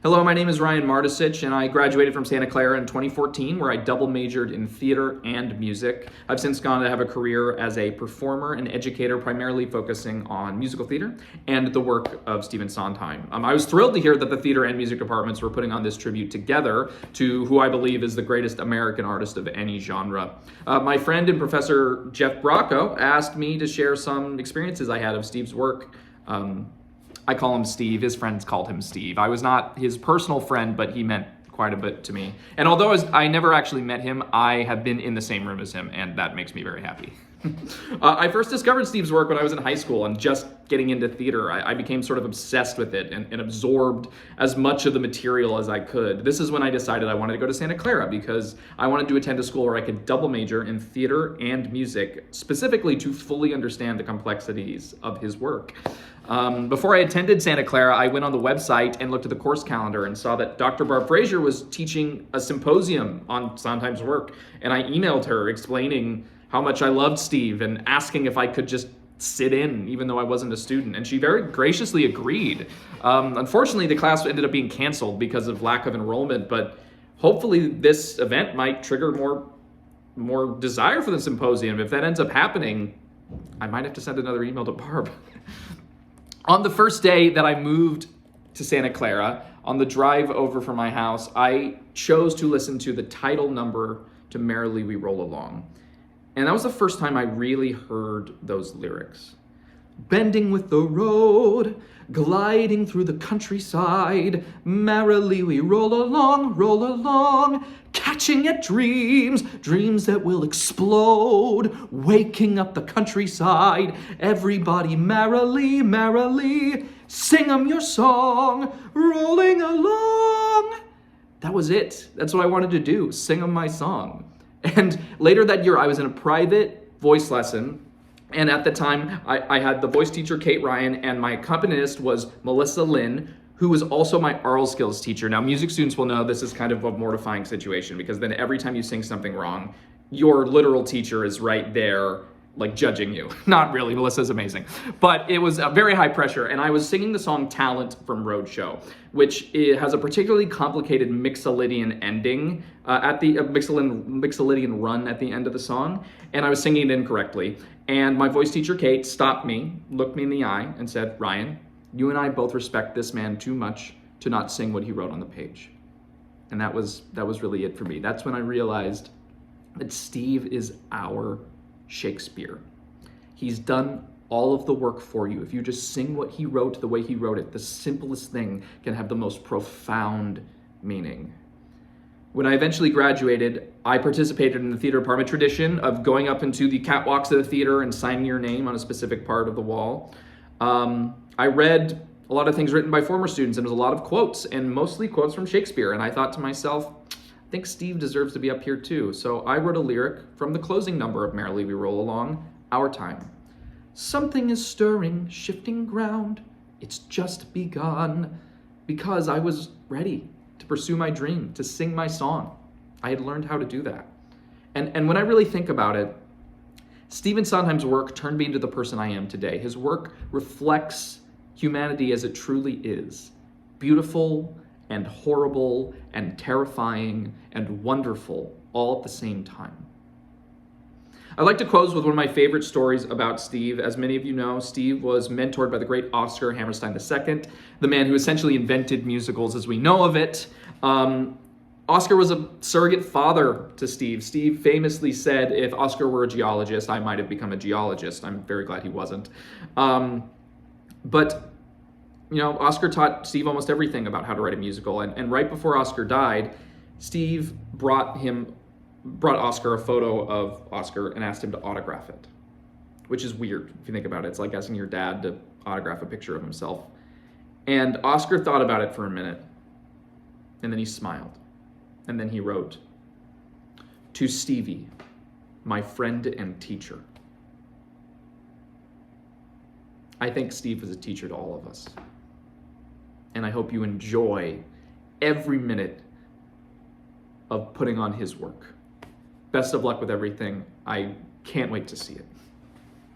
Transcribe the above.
Hello, my name is Ryan Mardesich, and I graduated from Santa Clara in 2014, where I double majored in theater and music. I've since gone to have a career as a performer and educator, primarily focusing on musical theater and the work of Stephen Sondheim. I was thrilled to hear that the theater and music departments were putting on this tribute together to who I believe is the greatest American artist of any genre. My friend and Professor Jeff Bracco asked me to share some experiences I had of Steve's work. I call him Steve. His friends called him Steve. I was not his personal friend, but he meant quite a bit to me. And although I never actually met him, I have been in the same room as him, and that makes me very happy. I first discovered Steve's work when I was in high school and just getting into theater. I became sort of obsessed with it and absorbed as much of the material as I could. This is when I decided I wanted to go to Santa Clara because I wanted to attend a school where I could double major in theater and music, specifically to fully understand the complexities of his work. Before I attended Santa Clara, I went on the website and looked at the course calendar and saw that Dr. Barb Frazier was teaching a symposium on Sondheim's work. And I emailed her explaining how much I loved Steve and asking if I could just sit in, even though I wasn't a student. And she very graciously agreed. Unfortunately, the class ended up being canceled because of lack of enrollment, but hopefully this event might trigger more desire for the symposium. If that ends up happening, I might have to send another email to Barb. On the first day that I moved to Santa Clara, on the drive over from my house, I chose to listen to the title number to Merrily We Roll Along. And that was the first time I really heard those lyrics. Bending with the road, gliding through the countryside, merrily we roll along, catching at dreams, dreams that will explode, waking up the countryside, everybody merrily, merrily, sing 'em your song, rolling along. That was it. That's what I wanted to do, sing 'em my song. And later that year, I was in a private voice lesson. And at the time, I had the voice teacher, Kate Ryan, and my accompanist was Melissa Lynn, who was also my oral skills teacher. Now, music students will know this is kind of a mortifying situation because then every time you sing something wrong, your literal teacher is right there, like judging you. Not really, Melissa's amazing. But it was very high pressure, and I was singing the song Talent from Roadshow, which has a particularly complicated Mixolydian ending, at the Mixolydian run at the end of the song, and I was singing it incorrectly. And my voice teacher, Kate, stopped me, looked me in the eye, and said, "Ryan, you and I both respect this man too much to not sing what he wrote on the page." And that was really it for me. That's when I realized that Steve is our Shakespeare. He's done all of the work for you. If you just sing what he wrote the way he wrote it, the simplest thing can have the most profound meaning. When I eventually graduated, I participated in the theater department tradition of going up into the catwalks of the theater and signing your name on a specific part of the wall. I read a lot of things written by former students, and there was a lot of quotes, and mostly quotes from Shakespeare. And I thought to myself, I think Steve deserves to be up here too. So I wrote a lyric from the closing number of Merrily We Roll Along, Our Time. Something is stirring, shifting ground. It's just begun. Because I was ready to pursue my dream, to sing my song. I had learned how to do that. And when I really think about it, Stephen Sondheim's work turned me into the person I am today. His work reflects humanity as it truly is. Beautiful and horrible and terrifying and wonderful all at the same time. I'd like to close with one of my favorite stories about Steve. As many of you know, Steve was mentored by the great Oscar Hammerstein II, the man who essentially invented musicals as we know of it. Oscar was a surrogate father to Steve. Steve famously said, if Oscar were a geologist, I might have become a geologist. I'm very glad he wasn't. But you know, Oscar taught Steve almost everything about how to write a musical. And right before Oscar died, Steve brought Oscar a photo of Oscar and asked him to autograph it, which is weird if you think about it. It's like asking your dad to autograph a picture of himself. And Oscar thought about it for a minute, and then he smiled. And then he wrote, "To Stevie, my friend and teacher." I think Steve is a teacher to all of us. And I hope you enjoy every minute of putting on his work. Best of luck with everything. I can't wait to see it.